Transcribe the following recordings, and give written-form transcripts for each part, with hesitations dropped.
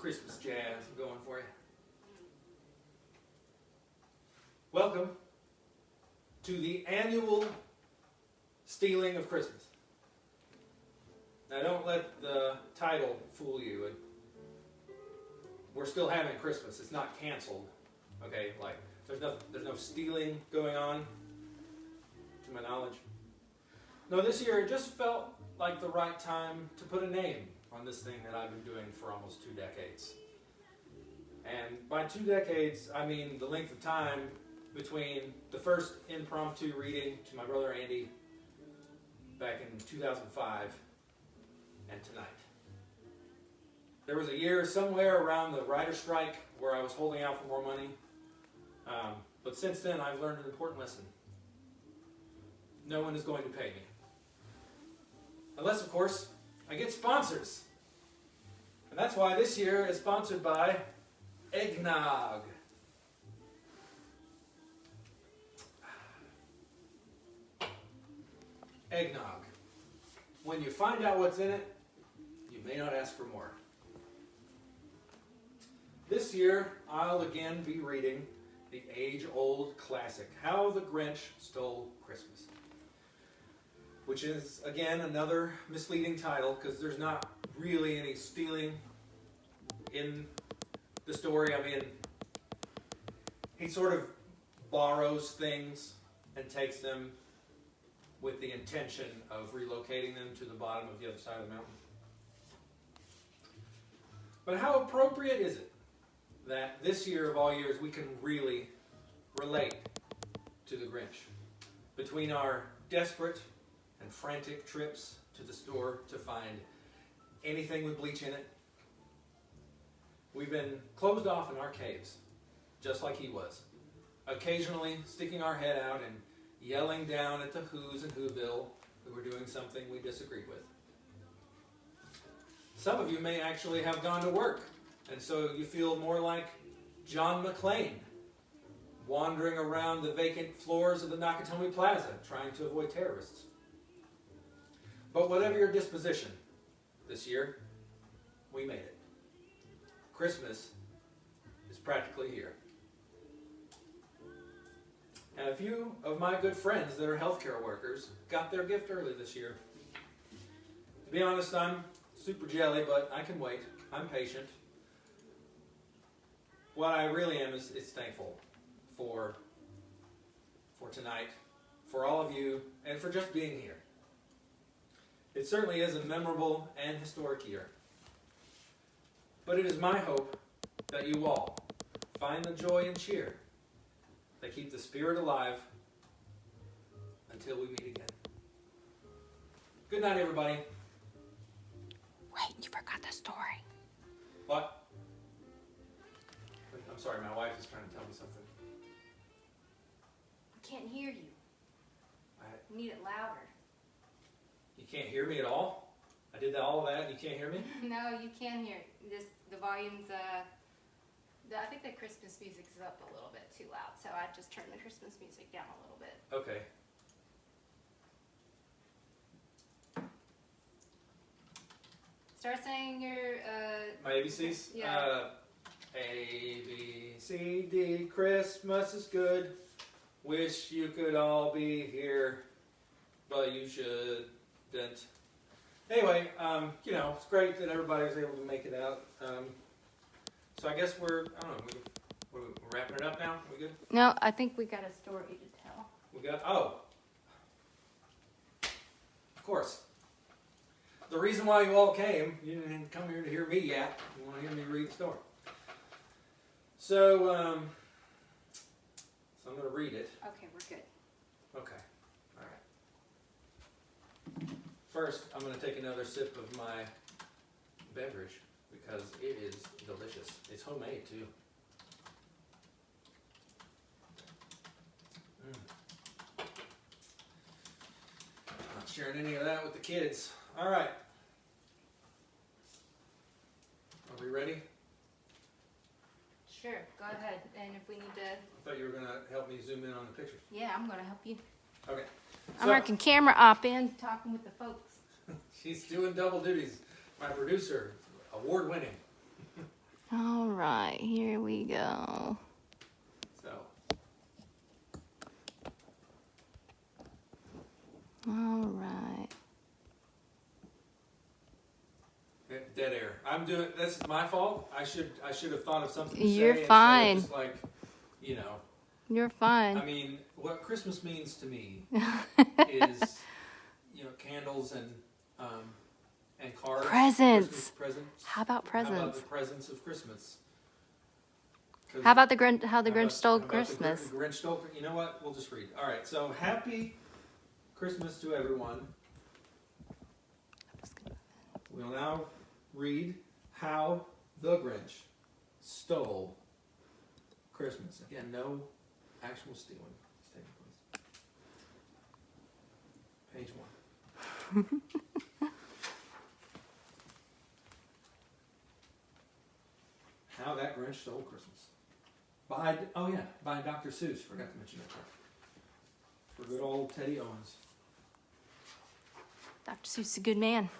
Christmas jazz going for you. Welcome to the annual stealing of Christmas. Now don't let the title fool you. We're still having Christmas. It's not canceled. Okay, like there's no stealing going on, to my knowledge. No, this year it just felt like the right time to put a name on this thing that I've been doing for almost 2 decades. And by 2 decades, I mean the length of time between the first impromptu reading to my brother Andy back in 2005 and tonight. There was a year somewhere around the writer's strike where I was holding out for more money. But since then, I've learned an important lesson. No one is going to pay me. Unless, of course, I get sponsors. And that's why this year is sponsored by eggnog. Eggnog. When you find out what's in it, you may not ask for more. This year, I'll again be reading the age-old classic, How the Grinch Stole Christmas, which is, again, another misleading title because there's not really any stealing in the story. I mean, he sort of borrows things and takes them with the intention of relocating them to the bottom of the other side of the mountain. But how appropriate is it that this year of all years we can really relate to the Grinch? Between our desperate and frantic trips to the store to find anything with bleach in it, we've been closed off in our caves, just like he was, occasionally sticking our head out and yelling down at the Who's and Whoville who were doing something we disagreed with. Some of you may actually have gone to work, and so you feel more like John McClane, wandering around the vacant floors of the Nakatomi Plaza, trying to avoid terrorists. But whatever your disposition, this year, we made it. Christmas is practically here. And a few of my good friends that are healthcare workers got their gift early this year. To be honest, I'm super jelly, but I can wait. I'm patient. What I really am is thankful for tonight, for all of you, and for just being here. It certainly is a memorable and historic year. But it is my hope that you all find the joy and cheer that keep the spirit alive until we meet again. Good night, everybody. Wait, you forgot the story. What? I'm sorry, my wife is trying to tell me something. I can't hear you. You need it louder. You can't hear me at all? I did all of that and you can't hear me? No, you can hear it. The volume's, I think the Christmas music's up a little bit too loud, so I just turned the Christmas music down a little bit. Okay. Start saying your, My ABCs? Yeah. A, B, C, D, Christmas is good. Wish you could all be here, but you shouldn't. Anyway, it's great that everybody was able to make it out. So I guess we're wrapping it up now? We good? No, I think we got a story to tell. Of course. The reason why you all came, you didn't come here to hear me yap. You want to hear me read the story. So I'm going to read it. Okay, we're good. Okay. All right. First, I'm going to take another sip of my beverage because it is delicious. It's homemade, too. Not sharing any of that with the kids. All right. Are we ready? Sure, go ahead. And if we need to... I thought you were going to help me zoom in on the pictures. Yeah, I'm going to help you. Okay. I'm working camera op and talking with the folks. She's doing double duties. My producer, award-winning. All right, here we go. So, All right. dead air. I'm doing. That's my fault. I should have thought of something to You're say fine. instead of just like, you know. You're fine. I mean, what Christmas means to me is, candles and cards. Presents. Christmas presents. How about How about presents? the presents of Christmas? How about the Grinch? How the How Grinch about- stole how about Christmas? The Grinch stole. You know what? We'll just read. All right. So happy Christmas to everyone. We'll now read how the Grinch stole Christmas. Again, no actual stealing is taking place. Page 1. How that Grinch stole Christmas. By Dr. Seuss. Forgot to mention that part. For good old Teddy Owens. Dr. Seuss is a good man.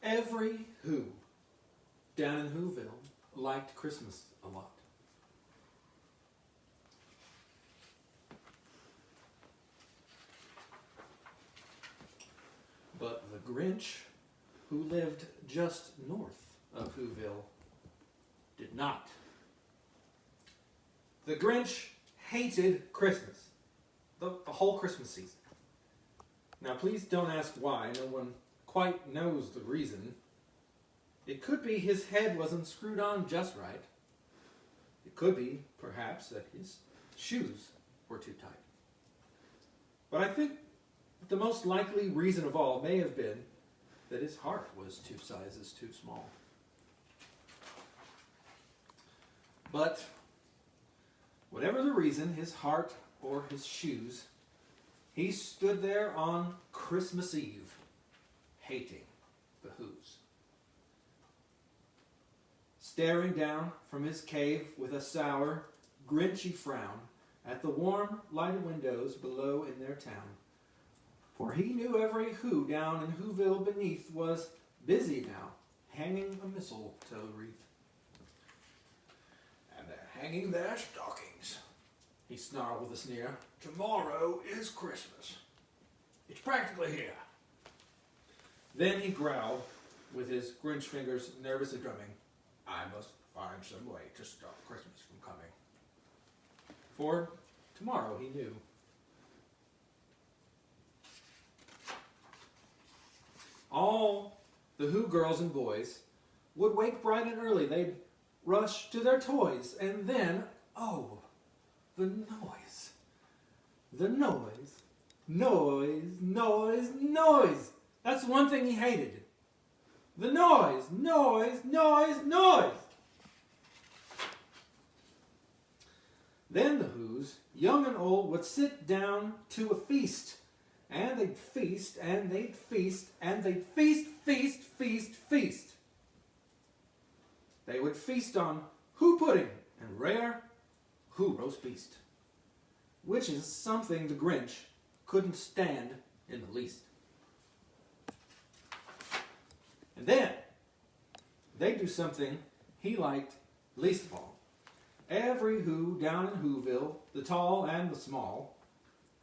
Every Who down in Whoville liked Christmas a lot. But the Grinch, who lived just north of Whoville, did not. The Grinch hated Christmas. The whole Christmas season. Now please don't ask why. No one quite knows the reason. It could be his head wasn't screwed on just right. It could be, perhaps, that his shoes were too tight. But I think the most likely reason of all may have been that his heart was 2 sizes too small. But whatever the reason, his heart or his shoes, he stood there on Christmas Eve, hating the Who's. Staring down from his cave with a sour, Grinchy frown at the warm, lighted windows below in their town. For he knew every Who down in Whoville beneath was busy now, hanging a mistletoe wreath. And they're hanging their stockings, he snarled with a sneer. Tomorrow is Christmas. It's practically here. Then he growled, with his Grinch fingers nervously drumming, I must find some way to stop Christmas from coming. For tomorrow, he knew. All the Who girls and boys would wake bright and early. They'd rush to their toys, and then, oh, the noise. The noise. Noise, noise, noise. That's one thing he hated. The noise, noise, noise, noise. Then the Who's, young and old, would sit down to a feast. And they'd feast, and they'd feast, and they'd feast, feast, feast, feast. They would feast on Who pudding and rare Who roast beast, which is something the Grinch couldn't stand in the least. And then they'd do something he liked least of all. Every Who down in Whoville, the tall and the small,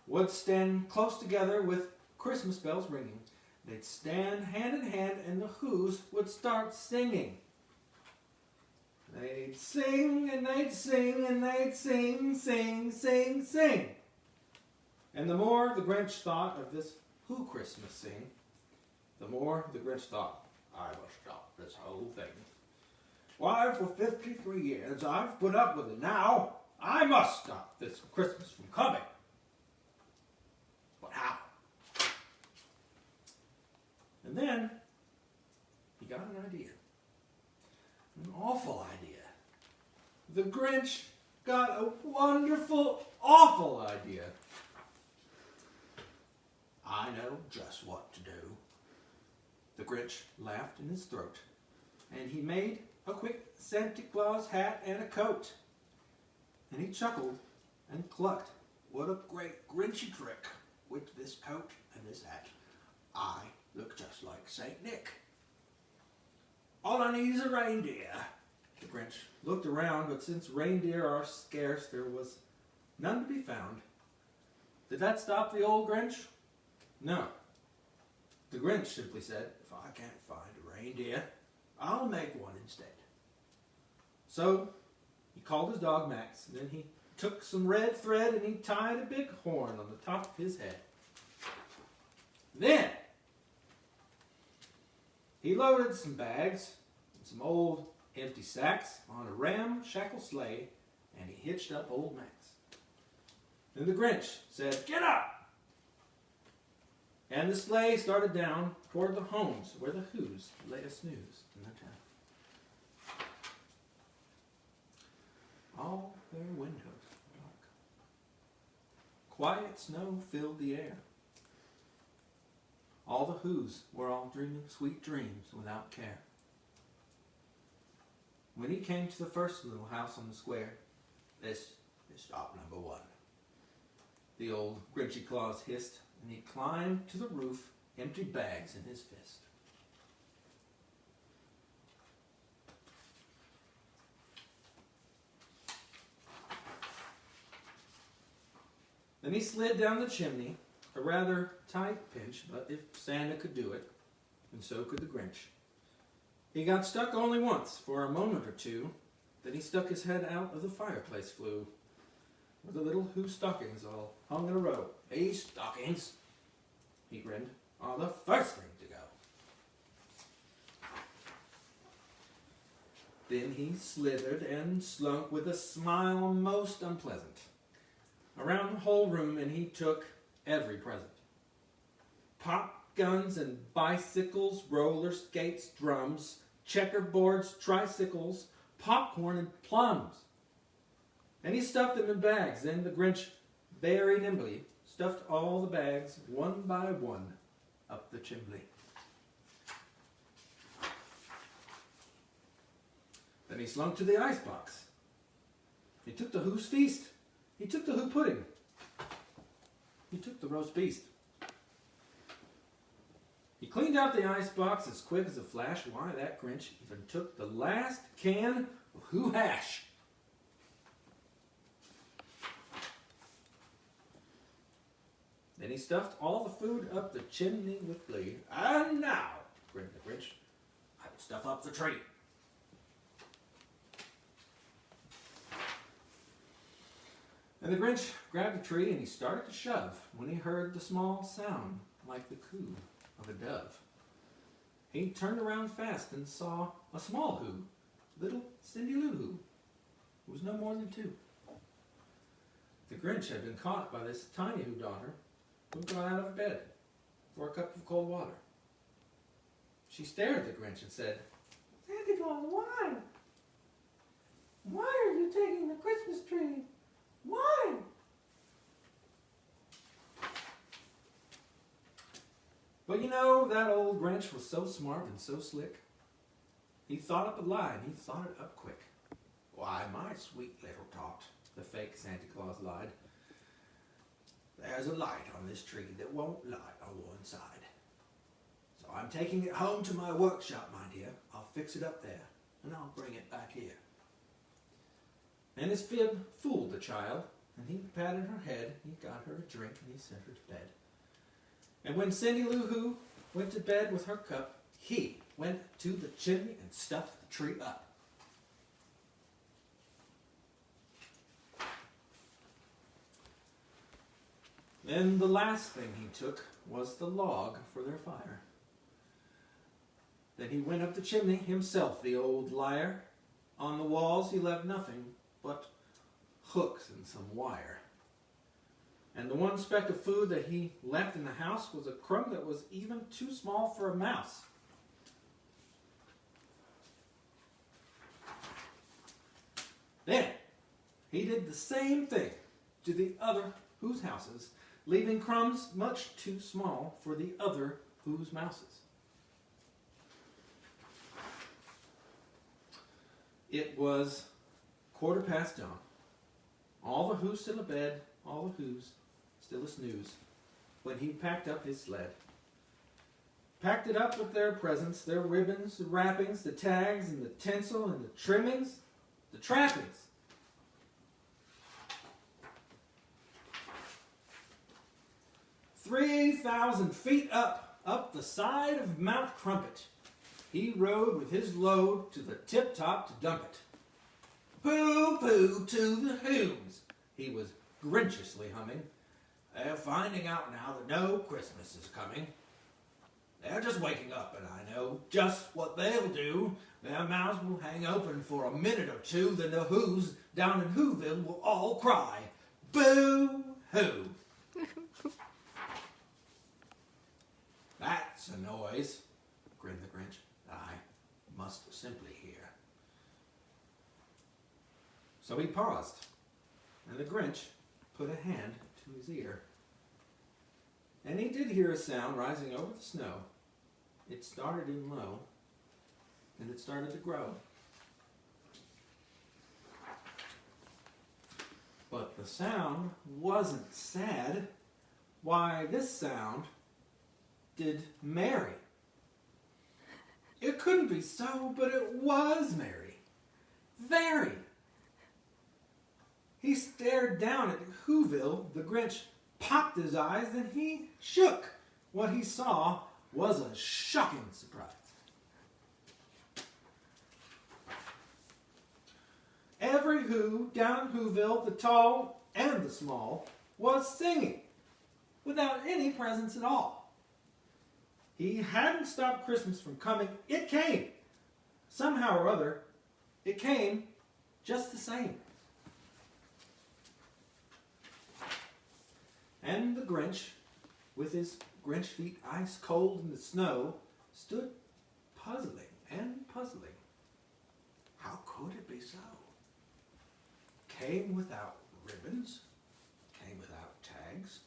would stand close together with Christmas bells ringing. They'd stand hand in hand and the Who's would start singing. They'd sing and they'd sing and they'd sing, sing, sing, sing. And the more the Grinch thought of this Who Christmas sing, the more the Grinch thought, I must stop this whole thing. Why, for 53 years I've put up with it. Now I must stop this Christmas from coming. But how? And then he got an idea. An awful idea. The Grinch got a wonderful, awful idea. I know just what to do. The Grinch laughed in his throat, and he made a quick Santa Claus hat and a coat. And he chuckled and clucked. What a great Grinchy trick with this coat and this hat. I look just like Saint Nick. All I need is a reindeer. The Grinch looked around, but since reindeer are scarce, there was none to be found. Did that stop the old Grinch? No. The Grinch simply said, if I can't find a reindeer, I'll make one instead. So he called his dog Max, and then he took some red thread and he tied a big horn on the top of his head. Then he loaded some bags and some old empty sacks on a ramshackle sleigh, and he hitched up old Max. Then the Grinch said, "Get up!" And the sleigh started down toward the homes where the Who's lay a snooze in their town. All their windows were dark. Quiet snow filled the air. All the Who's were all dreaming sweet dreams without care. When he came to the first little house on the square, this is stop number one, the old Grinchy Claus hissed, and he climbed to the roof, empty bags in his fist. Then he slid down the chimney, a rather tight pinch, but if Santa could do it, and so could the Grinch. He got stuck only once, for a moment or two, then he stuck his head out of the fireplace flue, where the little Who stockings all hung in a row. These stockings, he grinned, are the first thing to go. Then he slithered and slunk with a smile most unpleasant around the whole room, and he took every present. Pop guns and bicycles, roller skates, drums, checkerboards, tricycles, popcorn, and plums. And he stuffed them in bags. Then the Grinch very nimbly stuffed all the bags, one by one, up the chimney. Then he slunk to the icebox. He took the Who's feast. He took the Who pudding. He took the roast beast. He cleaned out the icebox as quick as a flash. Why, that Grinch even took the last can of Who hash. Then he stuffed all the food up the chimney with glee. And now, grinned the Grinch, I will stuff up the tree. And the Grinch grabbed the tree and he started to shove when he heard the small sound like the coo of a dove. He turned around fast and saw a small Who, little Cindy Lou Who, who was no more than 2. The Grinch had been caught by this tiny Who daughter who got out of bed for a cup of cold water. She stared at the Grinch and said, "Santa Claus, why? Why are you taking the Christmas tree? Why?" But you know, that old Grinch was so smart and so slick. He thought up a lie, and he thought it up quick. "Why, my sweet little tot," the fake Santa Claus lied, "there's a light on this tree that won't light on one side. So I'm taking it home to my workshop, my dear. I'll fix it up there, and I'll bring it back here." And his fib fooled the child, and he patted her head, he got her a drink, and he sent her to bed. And when Cindy Lou Who went to bed with her cup, he went to the chimney and stuffed the tree up. Then the last thing he took was the log for their fire. Then he went up the chimney himself, the old liar. On the walls he left nothing but hooks and some wire. And the one speck of food that he left in the house was a crumb that was even too small for a mouse. Then he did the same thing to the other Who's houses, leaving crumbs much too small for the other Who's mouses. It was 1:15 dawn. All the Who's still abed, all the Who's still a snooze, when he packed up his sled, packed it up with their presents, their ribbons, the wrappings, the tags, and the tinsel, and the trimmings, the trappings. 3,000 feet up the side of Mount Crumpet, he rode with his load to the tip-top to dump it. Pooh-pooh to the whos, he was Grinchiously humming. They're finding out now that no Christmas is coming. They're just waking up, and I know just what they'll do. Their mouths will hang open for a minute or two, then the whos down in Whoville will all cry, boo-hoo. That's a noise, grinned the Grinch, I must simply hear. So he paused, and the Grinch put a hand to his ear. And he did hear a sound rising over the snow. It started in low, and it started to grow. But the sound wasn't sad. Why, this sound did merry. It couldn't be so, but it was merry. Very. He stared down at Whoville. The Grinch popped his eyes, then he shook. What he saw was a shocking surprise. Every Who down Whoville, the tall and the small, was singing without any presents at all. He hadn't stopped Christmas from coming. It came. Somehow or other, it came just the same. And the Grinch, with his Grinch feet ice cold in the snow, stood puzzling and puzzling. How could it be so? Came without ribbons, came without tags,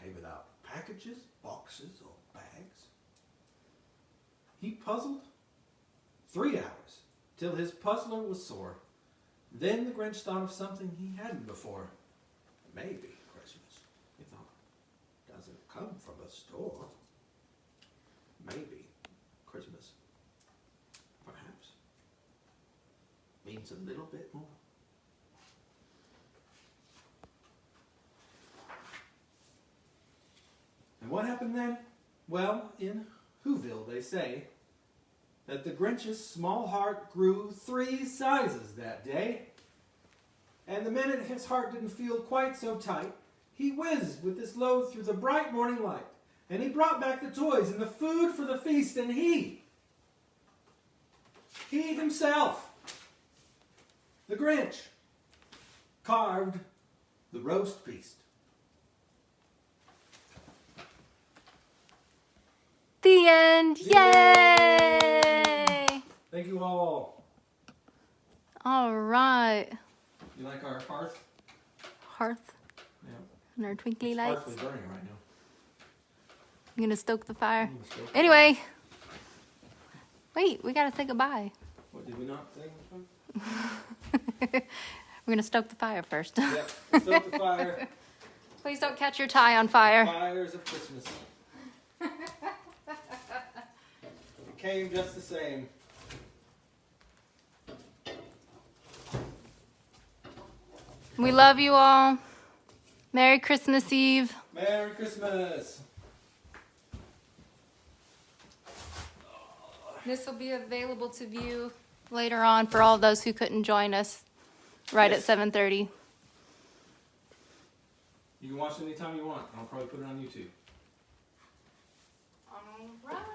came without packages, boxes, or bags. He puzzled 3 hours, till his puzzler was sore. Then the Grinch thought of something he hadn't before. Maybe Christmas, he thought, doesn't come from a store. Maybe Christmas, perhaps, means a little bit more. And what happened then? Well, in Whoville they say that the Grinch's small heart grew 3 sizes that day. And the minute his heart didn't feel quite so tight, he whizzed with this load through the bright morning light. And he brought back the toys and the food for the feast, and he himself, the Grinch, carved the roast beast. The end. Yay! Thank you all. All right. You like our hearth? Hearth? Yeah. And our twinkly It's lights. partially burning right now. You gonna stoke the fire? I'm gonna stoke the Anyway. Wait, we gotta say goodbye. What, did we not say? We're gonna stoke the fire first. Yep. Stoke the fire. Please don't catch your tie on fire. Fires of Christmas. It came just the same. We love you all. Merry Christmas Eve. Merry Christmas. This will be available to view later on for all those who couldn't join us right Yes. at 7:30. You can watch it anytime you want. I'll probably put it on YouTube. All right.